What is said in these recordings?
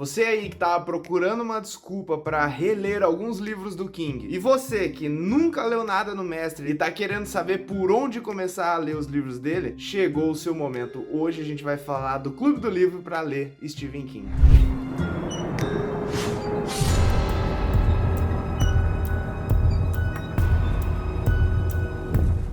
Você aí que tá procurando uma desculpa para reler alguns livros do King, e você que nunca leu nada no Mestre e tá querendo saber por onde começar a ler os livros dele, chegou o seu momento. Hoje a gente vai falar do Clube do Livro para ler Stephen King.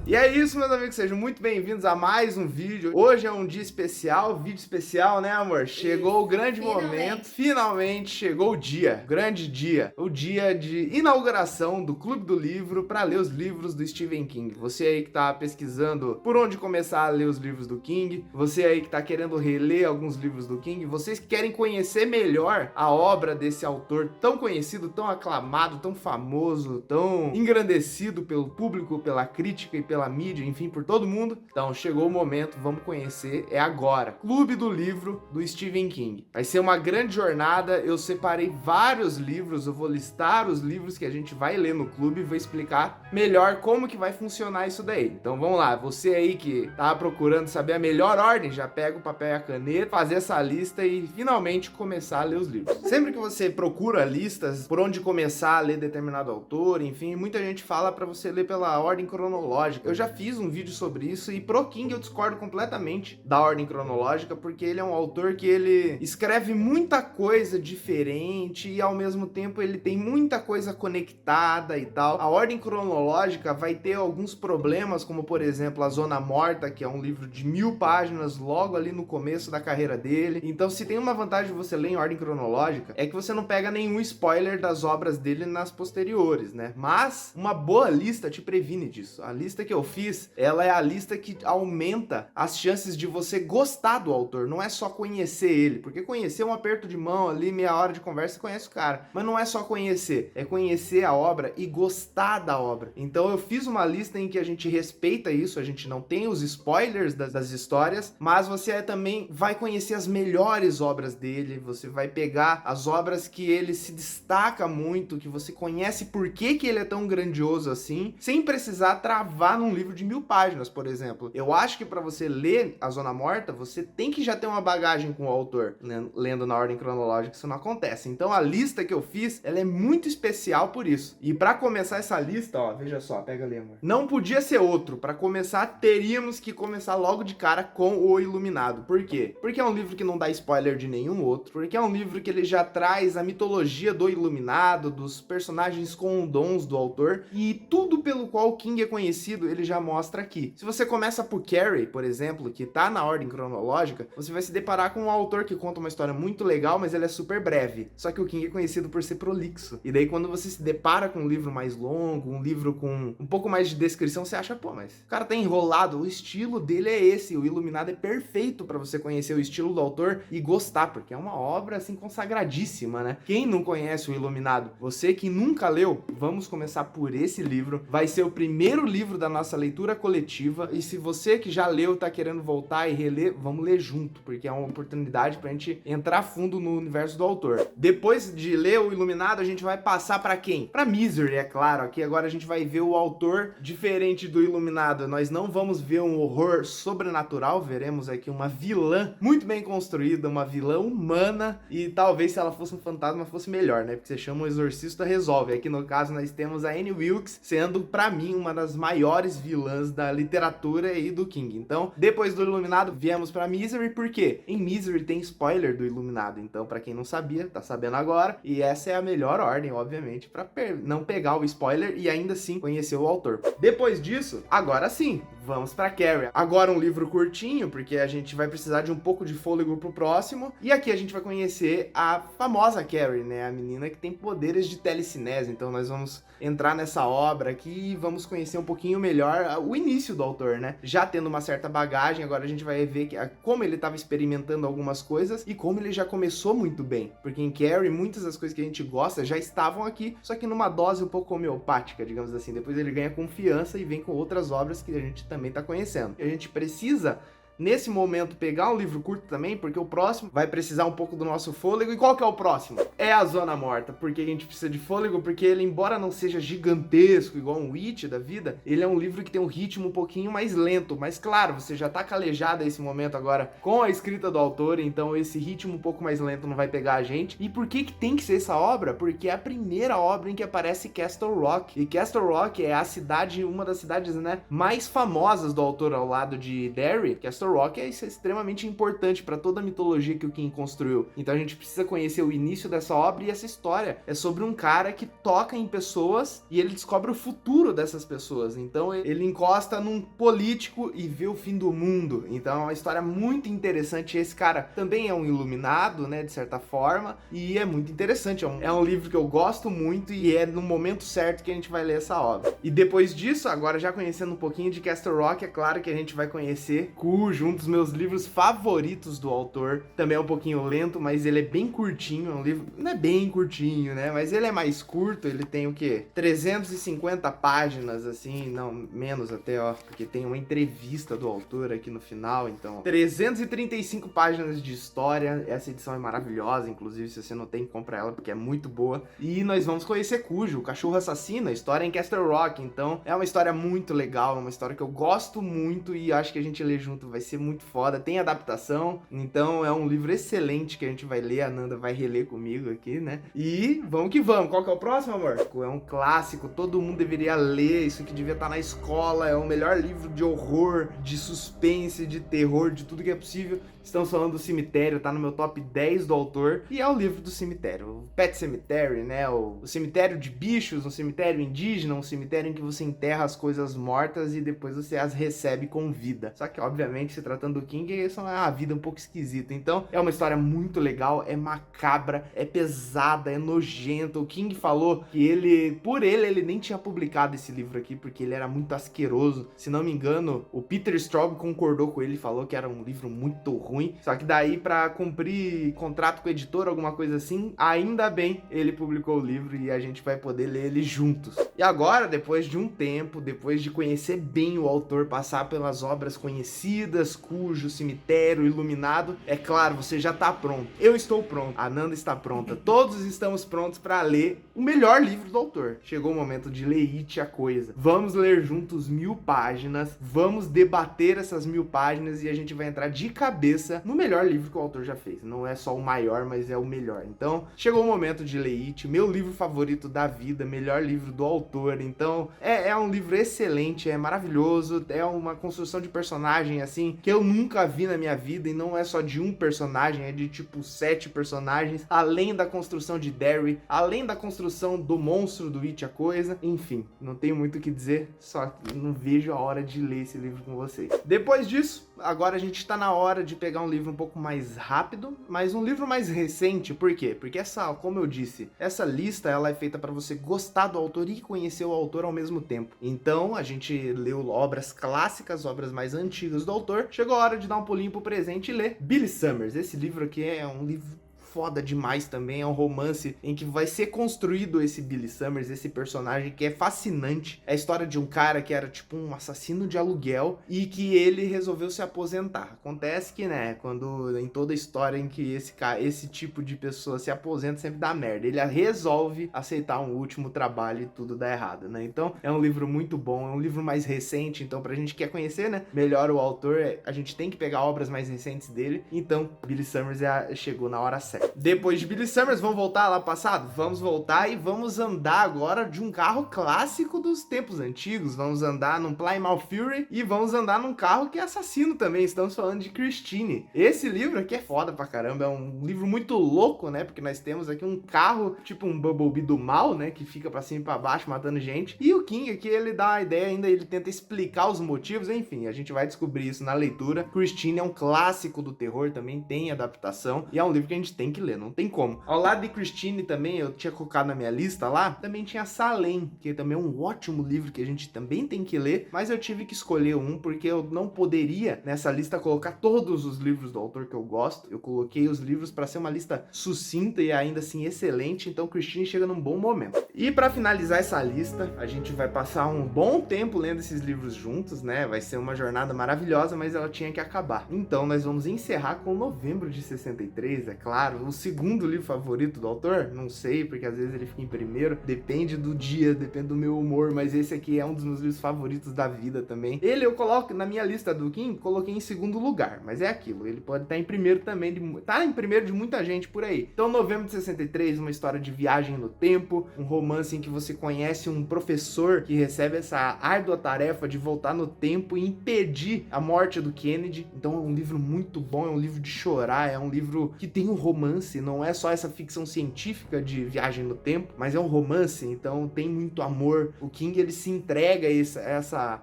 E é isso, meus amigos, sejam muito bem-vindos a mais um vídeo. Hoje é um dia especial, vídeo especial, né, amor? Chegou o grande momento, finalmente chegou o dia, grande dia, o dia de inauguração do Clube do Livro para ler os livros do Stephen King. Você aí que tá pesquisando por onde começar a ler os livros do King, você aí que tá querendo reler alguns livros do King, vocês que querem conhecer melhor a obra desse autor tão conhecido, tão aclamado, tão famoso, tão engrandecido pelo público, pela crítica e pela mídia, enfim, por todo mundo. Então chegou o momento, vamos conhecer, é agora. Clube do Livro do Stephen King. Vai ser uma grande jornada, eu separei vários livros, eu vou listar os livros que a gente vai ler no clube e vou explicar melhor como que vai funcionar isso daí. Então vamos lá, você aí que tá procurando saber a melhor ordem, já pega o papel e a caneta, fazer essa lista e finalmente começar a ler os livros. Sempre que você procura listas por onde começar a ler determinado autor, enfim, muita gente fala para você ler pela ordem cronológica. Eu já fiz um vídeo sobre isso e pro King eu discordo completamente da ordem cronológica, porque ele é um autor que ele escreve muita coisa diferente e ao mesmo tempo ele tem muita coisa conectada e tal. A ordem cronológica vai ter alguns problemas, como por exemplo A Zona Morta, que é um livro de 1000 páginas logo ali no começo da carreira dele. Então se tem uma vantagem de você ler em ordem cronológica, é que você não pega nenhum spoiler das obras dele nas posteriores, né? Mas uma boa lista te previne disso. A lista que eu fiz, ela é a lista que aumenta as chances de você gostar do autor, não é só conhecer ele, porque conhecer é um aperto de mão ali, meia hora de conversa, conhece o cara, mas não é só conhecer, é conhecer a obra e gostar da obra. Então eu fiz uma lista em que a gente respeita isso, a gente não tem os spoilers das histórias, mas você também vai conhecer as melhores obras dele, você vai pegar as obras que ele se destaca muito, que você conhece por que ele é tão grandioso assim, sem precisar travar num livro de 1000 páginas, por exemplo. Eu acho que para você ler A Zona Morta, você tem que já ter uma bagagem com o autor, né? Lendo na ordem cronológica, isso não acontece. Então a lista que eu fiz, ela é muito especial por isso. E para começar essa lista, ó, veja só, pega ali, amor. Não podia ser outro. Para começar, teríamos que começar logo de cara com O Iluminado. Por quê? Porque é um livro que não dá spoiler de nenhum outro, porque é um livro que ele já traz a mitologia do Iluminado, dos personagens com dons do autor, e tudo pelo qual King é conhecido, ele já mostra aqui. Se você começa por Carrie, por exemplo, que tá na ordem cronológica, você vai se deparar com um autor que conta uma história muito legal, mas ele é super breve. Só que o King é conhecido por ser prolixo. E daí quando você se depara com um livro mais longo, um livro com um pouco mais de descrição, você acha, pô, mas o cara tá enrolado, o estilo dele é esse, o Iluminado é perfeito pra você conhecer o estilo do autor e gostar, porque é uma obra, assim, consagradíssima, né? Quem não conhece o Iluminado? Você que nunca leu, vamos começar por esse livro. Vai ser o primeiro livro da nossa leitura coletiva, e se você que já leu tá querendo voltar e reler, vamos ler junto, porque é uma oportunidade pra gente entrar fundo no universo do autor. Depois de ler o Iluminado, a gente vai passar pra quem? Pra Misery, é claro. Aqui agora a gente vai ver o autor diferente do Iluminado. Nós não vamos ver um horror sobrenatural, veremos aqui uma vilã muito bem construída, uma vilã humana, e talvez se ela fosse um fantasma fosse melhor, né? Porque você chama o exorcista, resolve. Aqui no caso nós temos a Annie Wilkes sendo, pra mim, uma das maiores vilãs da literatura e do King. Então, depois do Iluminado, viemos pra Misery, por quê? Em Misery tem spoiler do Iluminado, então pra quem não sabia, tá sabendo agora, e essa é a melhor ordem, obviamente, pra não pegar o spoiler e ainda assim conhecer o autor. Depois disso, agora sim, vamos pra Carrie. Agora um livro curtinho, porque a gente vai precisar de um pouco de fôlego pro próximo, e aqui a gente vai conhecer a famosa Carrie, né? A menina que tem poderes de telecinese, então nós vamos entrar nessa obra aqui e vamos conhecer um pouquinho melhor o início do autor, né? Já tendo uma certa bagagem, agora a gente vai ver como ele estava experimentando algumas coisas e como ele já começou muito bem, porque em Carrie muitas das coisas que a gente gosta já estavam aqui, só que numa dose um pouco homeopática, digamos assim. Depois ele ganha confiança e vem com outras obras que a gente também tá conhecendo. E a gente precisa nesse momento, pegar um livro curto também, porque o próximo vai precisar um pouco do nosso fôlego. E qual que é o próximo? É a Zona Morta. Porque a gente precisa de fôlego, porque ele, embora não seja gigantesco, igual um Witch da vida, ele é um livro que tem um ritmo um pouquinho mais lento. Mas claro, você já tá calejado a esse momento agora com a escrita do autor, então esse ritmo um pouco mais lento não vai pegar a gente. E por que que tem que ser essa obra? Porque é a primeira obra em que aparece Castle Rock. E Castle Rock é a cidade, uma das cidades, né, mais famosas do autor ao lado de Derry. Castle Rock é extremamente importante para toda a mitologia que o King construiu. Então a gente precisa conhecer o início dessa obra, e essa história é sobre um cara que toca em pessoas e ele descobre o futuro dessas pessoas. Então ele encosta num político e vê o fim do mundo. Então é uma história muito interessante. Esse cara também é um iluminado, né, de certa forma, e é muito interessante. É um livro que eu gosto muito e é no momento certo que a gente vai ler essa obra. E depois disso, agora já conhecendo um pouquinho de Castle Rock, é claro que a gente vai conhecer Cujo, um dos meus livros favoritos do autor. Também é um pouquinho lento, mas ele é bem curtinho. É um livro, não é bem curtinho, né, mas ele é mais curto. Ele tem o quê? 350 páginas, assim, não, menos até, ó, porque tem uma entrevista do autor aqui no final. Então, 335 páginas de história. Essa edição é maravilhosa, inclusive, se você não tem, compra ela, porque é muito boa. E nós vamos conhecer Cujo, o cachorro assassino, a história em Castle Rock. Então, é uma história muito legal, uma história que eu gosto muito e acho que a gente lê junto vai ser muito foda. Tem adaptação, então é um livro excelente que a gente vai ler, a Nanda vai reler comigo aqui, né? E vamos que vamos. Qual que é o próximo, amor? É um clássico, todo mundo deveria ler, isso que devia estar na escola, é o melhor livro de horror, de suspense, de terror, de tudo que é possível. Estamos falando do Cemitério, tá no meu top 10 do autor, e é o livro do cemitério, o Pet Cemetery, né, o cemitério de bichos, um cemitério indígena, um cemitério em que você enterra as coisas mortas e depois você as recebe com vida. Só que, obviamente, se tratando do King, isso é uma vida um pouco esquisita. Então, é uma história muito legal, é macabra, é pesada, é nojenta. O King falou que por ele nem tinha publicado esse livro aqui, porque ele era muito asqueroso. Se não me engano, o Peter Straub concordou com ele e falou que era um livro muito ruim. Só que daí, pra cumprir contrato com o editor, alguma coisa assim, ainda bem ele publicou o livro e a gente vai poder ler ele juntos. E agora, depois de um tempo, depois de conhecer bem o autor, passar pelas obras conhecidas, Cujo, Cemitério, Iluminado, é claro, você já tá pronto. Eu estou pronto, a Nanda está pronta, todos estamos prontos para ler o melhor livro do autor. Chegou o momento de ler It, a Coisa. Vamos ler juntos 1000 páginas, vamos debater essas 1000 páginas e a gente vai entrar de cabeça no melhor livro que o autor já fez. Não é só o maior, mas é o melhor. Então, chegou o momento de ler It, meu livro favorito da vida, melhor livro do autor. Então, é um livro excelente, é maravilhoso, é uma construção de personagem, assim, que eu nunca vi na minha vida, e não é só de um personagem, é de, tipo, 7 personagens, além da construção de Derry, além da construção do monstro do It, a Coisa. Enfim, não tenho muito o que dizer, só não vejo a hora de ler esse livro com vocês. Depois disso, agora a gente tá na hora de pegar um livro um pouco mais rápido, mas um livro mais recente. Por quê? Porque como eu disse, essa lista ela é feita para você gostar do autor e conhecer o autor ao mesmo tempo. Então, a gente leu obras clássicas, obras mais antigas do autor. Chegou a hora de dar um pulinho pro presente e ler Billy Summers. Esse livro aqui é um livro foda demais também, é um romance em que vai ser construído esse Billy Summers, esse personagem que é fascinante. É a história de um cara que era tipo um assassino de aluguel e que ele resolveu se aposentar. Acontece que, né, quando em toda a história em que esse tipo de pessoa se aposenta, sempre dá merda. Ele resolve aceitar um último trabalho e tudo dá errado, né? Então, é um livro muito bom, é um livro mais recente, então pra gente que quer conhecer, né, melhor o autor, a gente tem que pegar obras mais recentes dele. Então, Billy Summers chegou na hora certa. Depois de Billy Summers, vamos voltar lá passado? Vamos voltar e vamos andar agora de um carro clássico dos tempos antigos. Vamos andar num Plymouth Fury e vamos andar num carro que é assassino também. Estamos falando de Christine. Esse livro aqui é foda pra caramba, é um livro muito louco, né? Porque nós temos aqui um carro, tipo um Bumblebee do mal, né? Que fica pra cima e pra baixo matando gente. E o King aqui, ele dá a ideia ainda, ele tenta explicar os motivos, enfim, a gente vai descobrir isso na leitura. Christine é um clássico do terror, também tem adaptação, e é um livro que a gente tem tem que ler, não tem como. Ao lado de Christine também, eu tinha colocado na minha lista lá, também tinha Salem, que também é um ótimo livro que a gente também tem que ler, mas eu tive que escolher um porque eu não poderia nessa lista colocar todos os livros do autor que eu gosto. Eu coloquei os livros para ser uma lista sucinta e ainda assim excelente, então Christine chega num bom momento. E para finalizar essa lista, a gente vai passar um bom tempo lendo esses livros juntos, né? Vai ser uma jornada maravilhosa, mas ela tinha que acabar. Então nós vamos encerrar com Novembro de 63, é claro, o segundo livro favorito do autor, não sei, porque às vezes ele fica em primeiro, depende do dia, depende do meu humor, mas esse aqui é um dos meus livros favoritos da vida também. Ele eu coloco na minha lista do King, coloquei em segundo lugar, mas é aquilo, ele pode estar em primeiro também, tá em primeiro de muita gente por aí. Então Novembro de 63, uma história de viagem no tempo, um romance em que você conhece um professor que recebe essa árdua tarefa de voltar no tempo e impedir a morte do Kennedy. Então é um livro muito bom, é um livro de chorar, é um livro que tem um romance, não é só essa ficção científica de viagem no tempo, mas é um romance, então tem muito amor. O King, ele se entrega a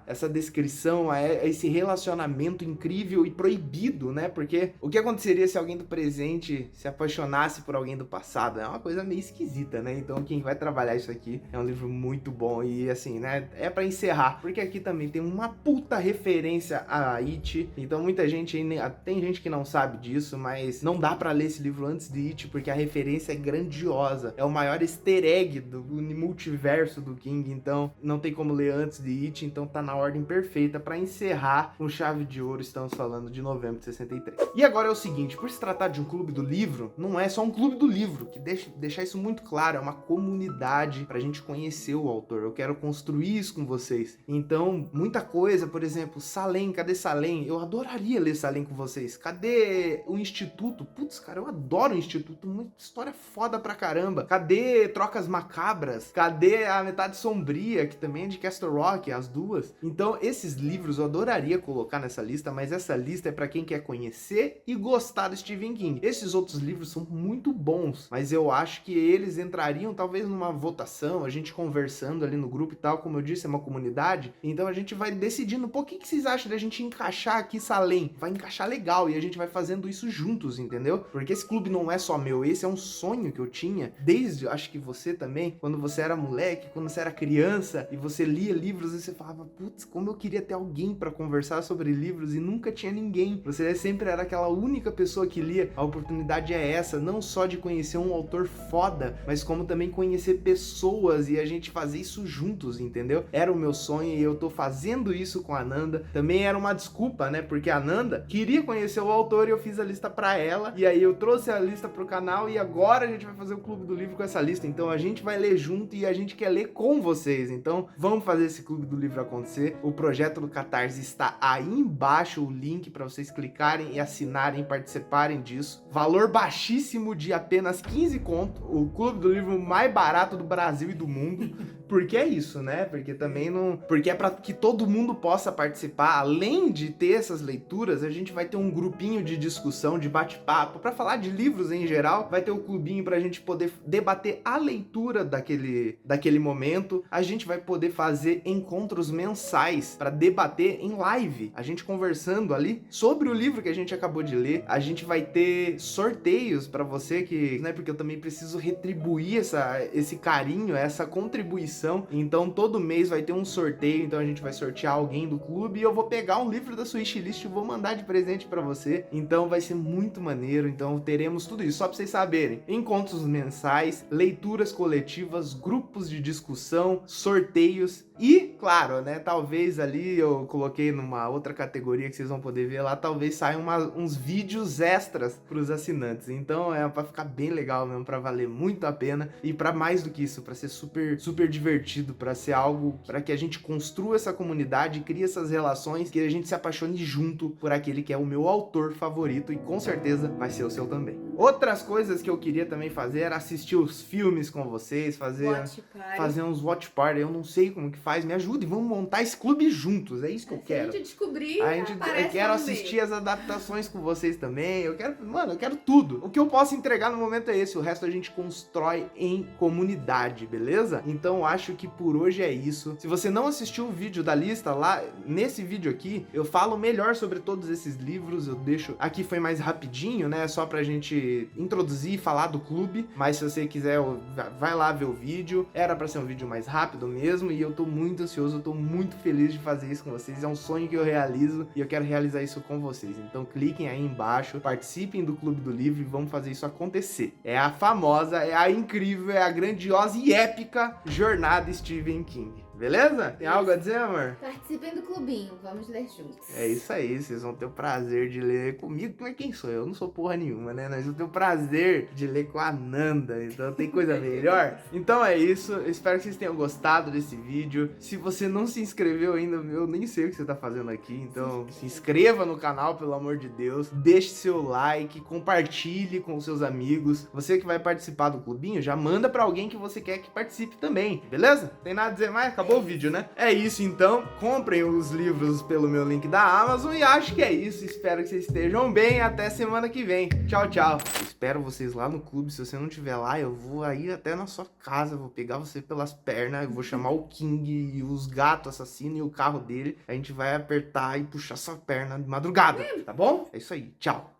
essa descrição, a esse relacionamento incrível e proibido, né? Porque o que aconteceria se alguém do presente se apaixonasse por alguém do passado? É uma coisa meio esquisita, né? Então quem vai trabalhar isso aqui é um livro muito bom e assim, né? É pra encerrar, porque aqui também tem uma puta referência a It, então muita gente aí, tem gente que não sabe disso, mas não dá pra ler esse livro antes de It, porque a referência é grandiosa, é o maior easter egg do multiverso do King, então não tem como ler antes de It, então tá na ordem perfeita pra encerrar com chave de ouro. Estamos falando de Novembro de 63. E agora é o seguinte, por se tratar de um clube do livro, não é só um clube do livro, que deixar isso muito claro, é uma comunidade pra gente conhecer o autor, eu quero construir isso com vocês. Então, muita coisa, por exemplo, Salem, cadê Salem? Eu adoraria ler Salem com vocês. Cadê o Instituto? Putz, cara, eu adoro o Instituto, uma história foda pra caramba. Cadê Trocas Macabras? Cadê a Metade Sombria, que também é de Castle Rock, as duas? Então, esses livros eu adoraria colocar nessa lista, mas essa lista é pra quem quer conhecer e gostar do Stephen King. Esses outros livros são muito bons, mas eu acho que eles entrariam talvez numa votação, a gente conversando ali no grupo e tal, como eu disse, é uma comunidade, então a gente vai decidindo, pô, o que vocês acham da gente encaixar aqui Salem? Vai encaixar legal e a gente vai fazendo isso juntos, entendeu? Porque esse clube não é só meu, esse é um sonho que eu tinha, desde, acho que você também, quando você era moleque, quando você era criança, e você lia livros e você falava, putz, como eu queria ter alguém pra conversar sobre livros e nunca tinha ninguém. Você sempre era aquela única pessoa que lia. A oportunidade é essa, não só de conhecer um autor foda, mas como também conhecer pessoas e a gente fazer isso juntos, entendeu? Era o meu sonho e eu tô fazendo isso com a Nanda. Também era uma desculpa, né? Porque a Nanda queria conhecer o autor e eu fiz a lista pra ela, e aí eu trouxe a lista pro canal e agora a gente vai fazer o Clube do Livro com essa lista. Então a gente vai ler junto e a gente quer ler com vocês. Então vamos fazer esse Clube do Livro acontecer. O projeto do Catarse está aí embaixo, o link para vocês clicarem e assinarem, participarem disso. Valor baixíssimo de apenas 15 conto. O Clube do Livro mais barato do Brasil e do mundo. Porque é isso, né? Porque também não... Porque é para que todo mundo possa participar. Além de ter essas leituras, a gente vai ter um grupinho de discussão, de bate-papo, para falar de livros em geral. Vai ter o clubinho pra gente poder debater a leitura daquele momento. A gente vai poder fazer encontros mensais para debater em live. A gente conversando ali sobre o livro que a gente acabou de ler. A gente vai ter sorteios para você que... né? Porque eu também preciso retribuir esse carinho, essa contribuição. Então todo mês vai ter um sorteio, então a gente vai sortear alguém do clube e eu vou pegar um livro da sua wishlist e vou mandar de presente pra você. Então vai ser muito maneiro, então teremos tudo isso, só pra vocês saberem. Encontros mensais, leituras coletivas, grupos de discussão, sorteios e, claro, né, talvez ali eu coloquei numa outra categoria que vocês vão poder ver lá, talvez saiam uns vídeos extras pros assinantes. Então é pra ficar bem legal mesmo, pra valer muito a pena e pra mais do que isso, pra ser super, super divertido, pra ser algo, pra que a gente construa essa comunidade, crie essas relações, que a gente se apaixone junto por aquele que é o meu autor favorito e com certeza vai ser o seu também. Outras coisas que eu queria também fazer era assistir os filmes com vocês, fazer uns watch party, eu não sei como que faz, me ajude, vamos montar esse clube juntos, é isso que eu quero. A gente descobrir, eu quero assistir as adaptações com vocês também, eu quero tudo. O que eu posso entregar no momento é esse, o resto a gente constrói em comunidade, beleza? Então acho que por hoje é isso. Se você não assistiu o vídeo da lista, lá nesse vídeo aqui, eu falo melhor sobre todos esses livros. Eu deixo... Aqui foi mais rapidinho, né? Só pra gente introduzir e falar do clube. Mas se você quiser, vai lá ver o vídeo. Era pra ser um vídeo mais rápido mesmo. E eu tô muito ansioso, eu tô muito feliz de fazer isso com vocês. É um sonho que eu realizo e eu quero realizar isso com vocês. Então cliquem aí embaixo, participem do Clube do Livro e vamos fazer isso acontecer. É a famosa, é a incrível, é a grandiosa e épica jornada Stephen King. Beleza? Tem algo a dizer, amor? Participem do clubinho, vamos ler juntos. É isso aí, vocês vão ter o prazer de ler comigo, mas quem sou eu? Eu não sou porra nenhuma, né? Nós vamos ter o prazer de ler com a Nanda, então tem coisa melhor? Então é isso, eu espero que vocês tenham gostado desse vídeo. Se você não se inscreveu ainda, eu nem sei o que você tá fazendo aqui, então se inscreva no canal, pelo amor de Deus. Deixe seu like, compartilhe com seus amigos. Você que vai participar do clubinho, já manda pra alguém que você quer que participe também, beleza? Tem nada a dizer mais? Acabou o vídeo, né? É isso então, comprem os livros pelo meu link da Amazon e acho que é isso. Espero que vocês estejam bem, até semana que vem. Tchau, tchau. Espero vocês lá no clube. Se você não estiver lá, eu vou aí até na sua casa, vou pegar você pelas pernas, eu vou chamar o King e os gatos assassinos e o carro dele. A gente vai apertar e puxar sua perna de madrugada, tá bom? É isso aí, tchau.